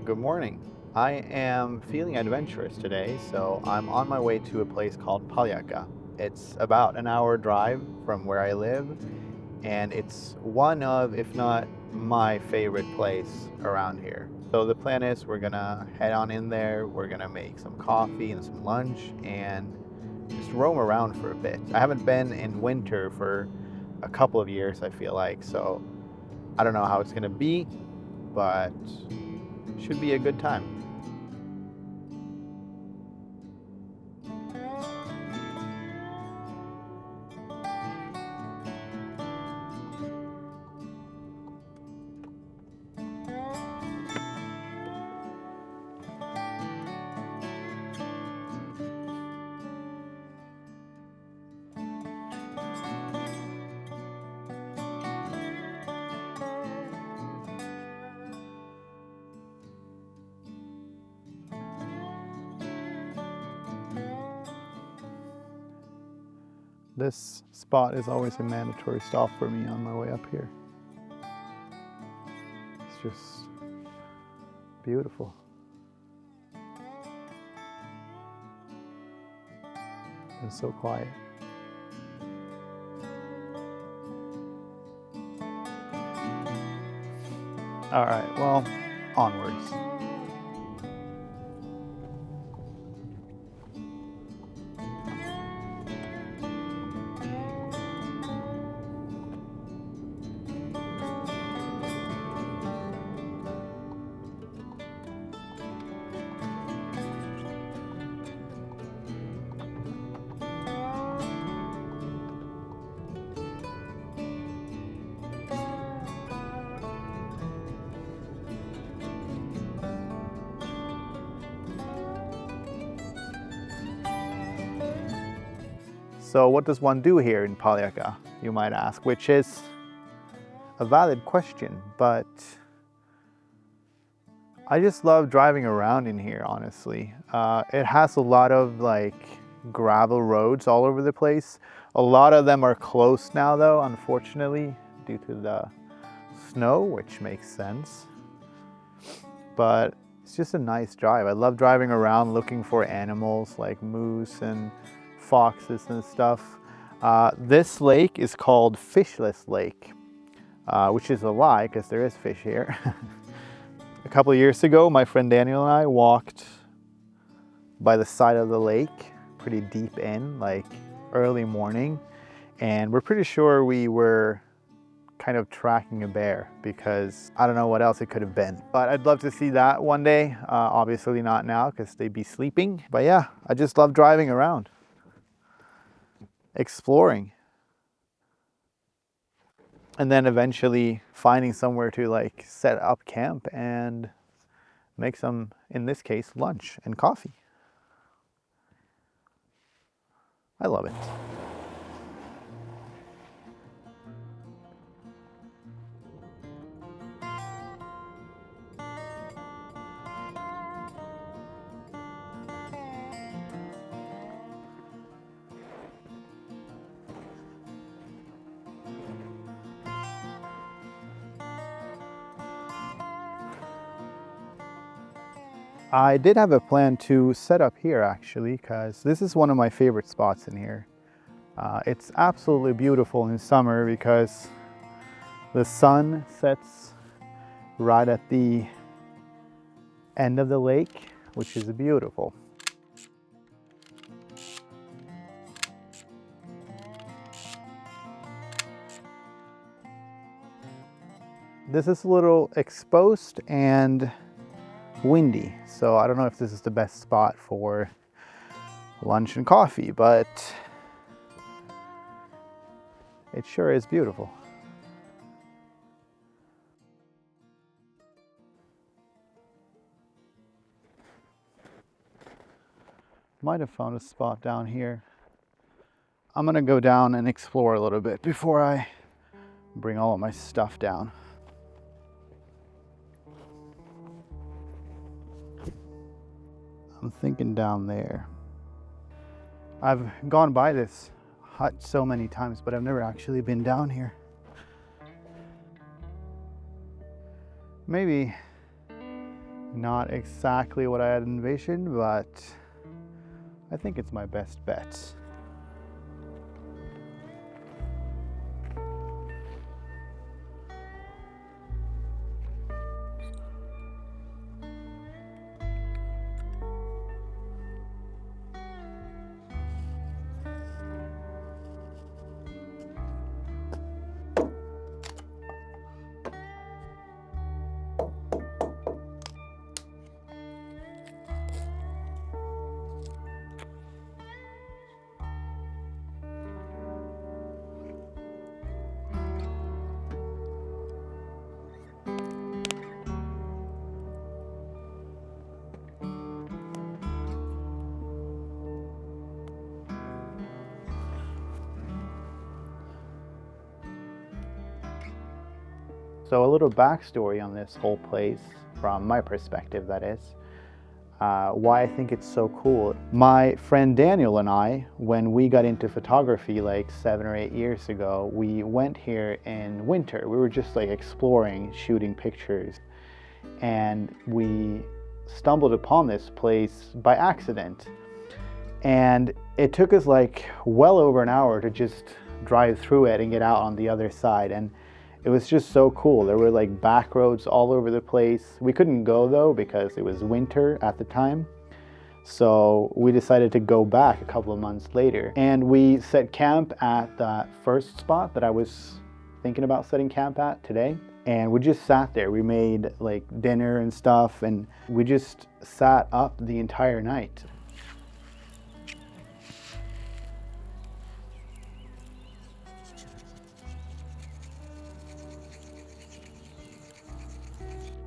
Good morning. I am feeling adventurous today, so I'm on my way to a place called Paljakka. It's about an hour drive from where I live, and it's one of, if not my favorite place around here. So the plan is we're gonna head on in there, we're gonna make some coffee and some lunch, and just roam around for a bit. I haven't been in winter for a couple of years, I feel like, so I don't know how it's gonna be, but should be a good time. This spot is always a mandatory stop for me on my way up here. It's just beautiful. And so quiet. All right, well, onwards. So what does one do here in Paljakka, you might ask, which is a valid question, but I just love driving around in here, honestly. It has a lot of gravel roads all over the place. A lot of them are closed now though, unfortunately, due to the snow, which makes sense. But it's just a nice drive. I love driving around looking for animals like moose and foxes and stuff. This lake is called Fishless Lake, which is a lie because there is fish here. A couple of years ago, my friend Daniel and I walked by the side of the lake, pretty deep in, like early morning, and we're pretty sure we were kind of tracking a bear because I don't know what else it could have been. But I'd love to see that one day. Obviously not now because they'd be sleeping. But yeah, I just love driving around, exploring, and then eventually finding somewhere to set up camp and make some, in this case, lunch and coffee. I love it. I did have a plan to set up here actually, because this is one of my favorite spots in here. It's absolutely beautiful in summer because the sun sets right at the end of the lake, which is beautiful. This is a little exposed and windy, so I don't know if this is the best spot for lunch and coffee, but it sure is beautiful. Might have found a spot down here. I'm gonna go down and explore a little bit before I bring all of my stuff down. I'm thinking down there. I've gone by this hut so many times, but I've never actually been down here. Maybe Not exactly what I had envisioned, but I think it's my best bet. So a little backstory on this whole place, from my perspective that is, why I think it's so cool. My friend Daniel and I, when we got into photography like 7 or 8 years ago, we went here in winter. We were just like exploring, shooting pictures, and we stumbled upon this place by accident. And it took us like well over an hour to just drive through it and get out on the other side. And it was just so cool. There were like back roads all over the place. We couldn't go though because it was winter at the time. So we decided to go back a couple of months later. And we set camp at that first spot that I was thinking about setting camp at today. And we just sat there. We made like dinner and stuff, and we just sat up the entire night.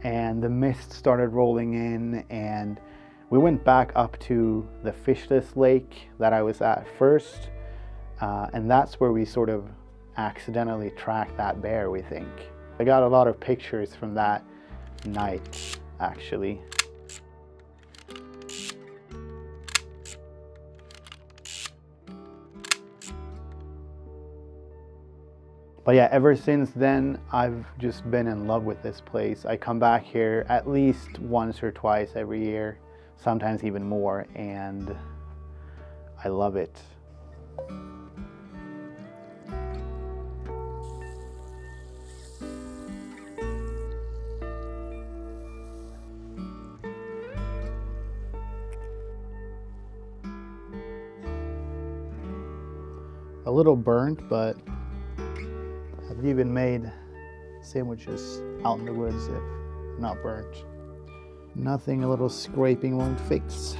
And the mist started rolling in, and we went back up to the fishless lake that I was at first, and that's where we sort of accidentally tracked that bear, we think. I got a lot of pictures from that night, actually. But yeah, ever since then, I've just been in love with this place. I come back here at least once or twice every year, sometimes even more, and I love it. A little burnt, but I've even made sandwiches out in the woods if not burnt. Nothing a little scraping won't fix.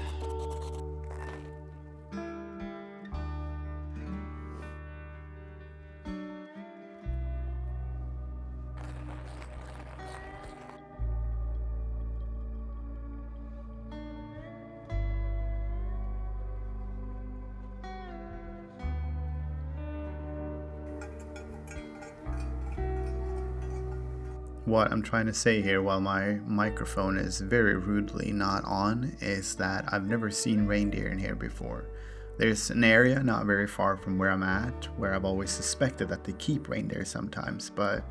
What I'm trying to say here while my microphone is very rudely not on is that I've never seen reindeer in here before. There's an area not very far from where I'm at where I've always suspected that they keep reindeer sometimes, but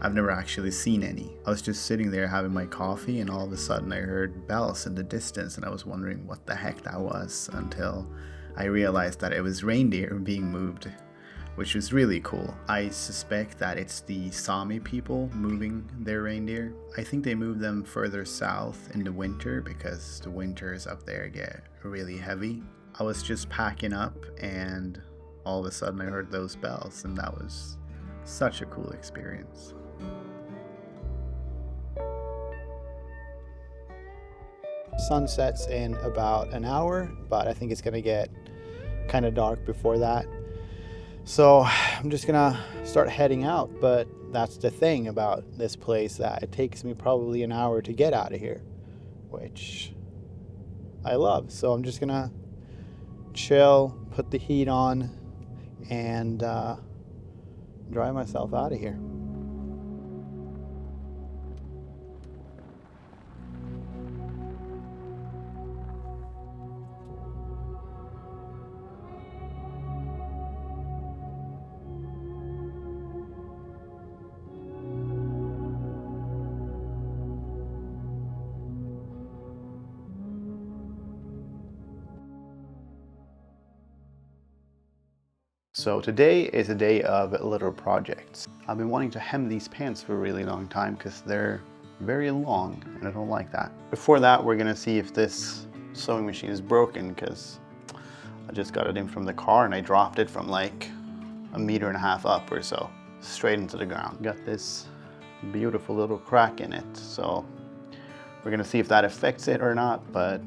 I've never actually seen any. I was just sitting there having my coffee, and all of a sudden I heard bells in the distance, and I was wondering what the heck that was until I realized that it was reindeer being moved, which was really cool. I suspect that it's the Sami people moving their reindeer. I think they move them further south in the winter because the winters up there get really heavy. I was just packing up, and all of a sudden I heard those bells, and that was such a cool experience. Sun sets in about an hour, but I think it's gonna get kind of dark before that. So I'm just gonna start heading out, but that's the thing about this place, that it takes me probably an hour to get out of here, which I love. So I'm just gonna chill, put the heat on, and drive myself out of here. So today is a day of little projects. I've been wanting to hem these pants for a really long time because they're very long and I don't like that. Before that, we're gonna see if this sewing machine is broken because I just got it in from the car and I dropped it from like 1.5 meters up or so, straight into the ground. Got this beautiful little crack in it. So we're gonna see if that affects it or not, but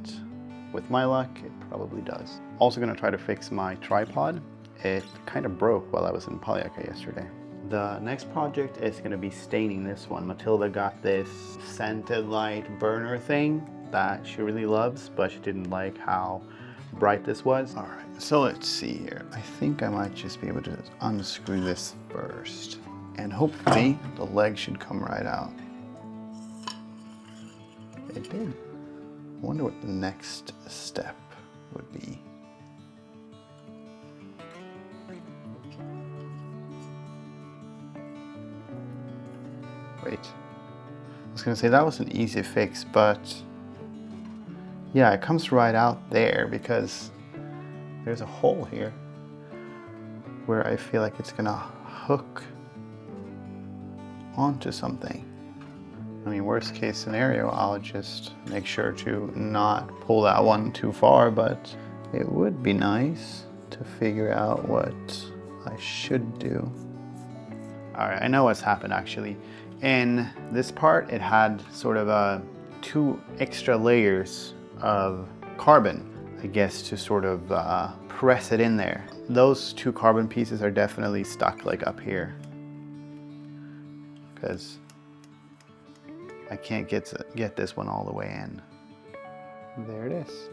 with my luck, it probably does. Also gonna try to fix my tripod. It kind of broke while I was in Paljakka yesterday. The next project is gonna be staining this one. Matilda got this scented light burner thing that she really loves, but she didn't like how bright this was. All right, so let's see here. I think I might just be able to unscrew this first. And hopefully the leg should come right out. It did. I wonder what the next step would be. Wait, I was gonna say that was an easy fix, but yeah, it comes right out there because there's a hole here where I feel like it's gonna hook onto something. I mean, worst case scenario, I'll just make sure to not pull that one too far, but it would be nice to figure out what I should do. All right, I know what's happened actually. In this part, it had sort of 2 extra layers of carbon, I guess, to sort of press it in there. Those 2 carbon pieces are definitely stuck like up here because I can't get this one all the way in. There it is.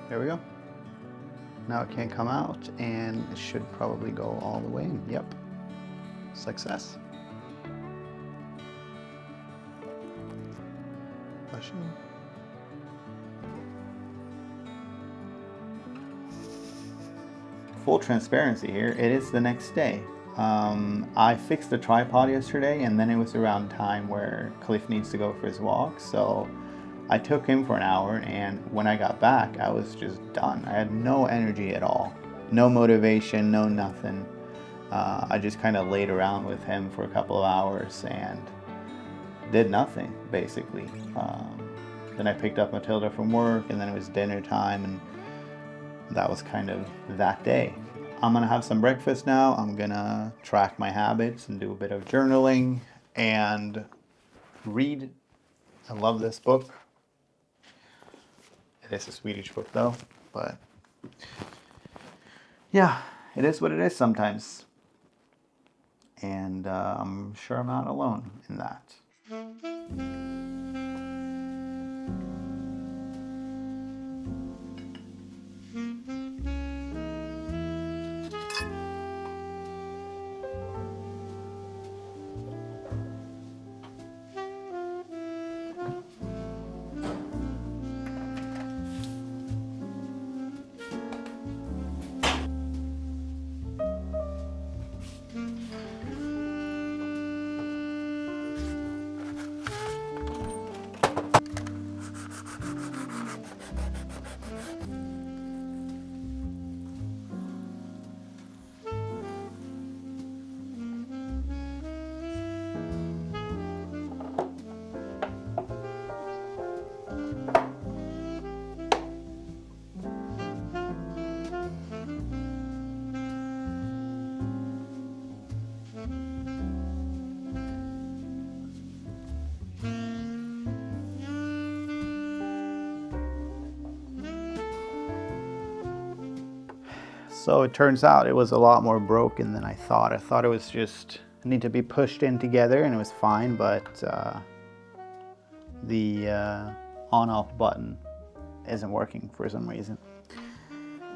There we go. Now it can't come out and it should probably go all the way in. Yep. Success. Push in. Full transparency here, it is the next day. I fixed the tripod yesterday and then it was around time where Cliff needs to go for his walk, so I took him for an hour and when I got back, I was just done. I had no energy at all. No motivation, no nothing. I just kind of laid around with him for a couple of hours and did nothing, basically. Then I picked up Matilda from work and then it was dinner time and that was kind of that day. I'm gonna have some breakfast now. I'm gonna track my habits and do a bit of journaling and read. I love this book. It is a Swedish book though, but yeah, it is what it is sometimes. And I'm sure I'm not alone in that. So it turns out it was a lot more broken than I thought. I thought it was just need to be pushed in together and it was fine, but the on-off button isn't working for some reason.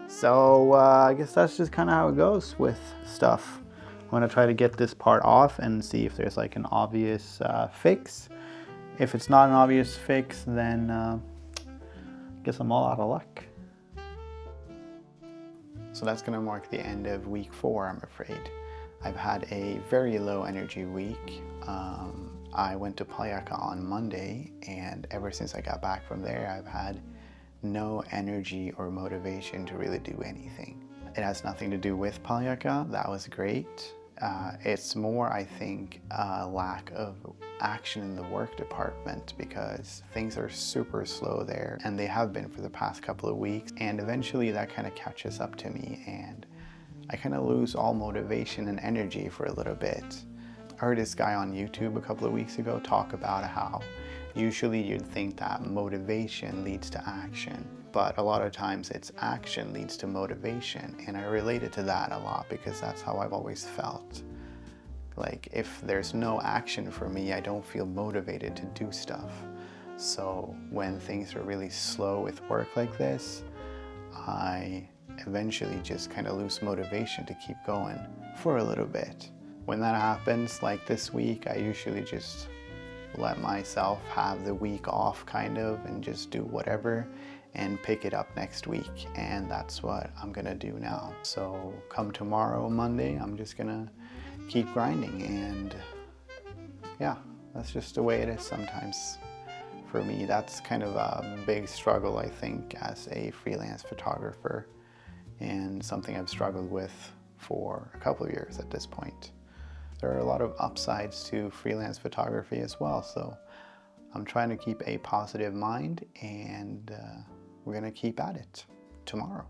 So I guess that's just kind of how it goes with stuff. I'm gonna try to get this part off and see if there's like an obvious fix. If it's not an obvious fix, then I guess I'm all out of luck. So that's gonna mark the end of week 4, I'm afraid. I've had a very low energy week. I went to Paljakka on Monday, and ever since I got back from there, I've had no energy or motivation to really do anything. It has nothing to do with Paljakka. That was great. It's more, I think, a lack of action in the work department because things are super slow there, and they have been for the past couple of weeks, and eventually that kind of catches up to me and I kind of lose all motivation and energy for a little bit. I heard this guy on YouTube a couple of weeks ago talk about how usually you'd think that motivation leads to action, but a lot of times it's action leads to motivation, and I related to that a lot because that's how I've always felt. Like, if there's no action for me, I don't feel motivated to do stuff. So when things are really slow with work like this, I eventually just kind of lose motivation to keep going for a little bit. When that happens, like this week, I usually just let myself have the week off kind of and just do whatever and pick it up next week, and that's what I'm gonna do now. So come tomorrow, Monday, I'm just gonna keep grinding, and yeah, that's just the way it is sometimes. For me, that's kind of a big struggle, I think, as a freelance photographer, and something I've struggled with for a couple of years at this point. There are a lot of upsides to freelance photography as well, so I'm trying to keep a positive mind, and we're gonna keep at it tomorrow.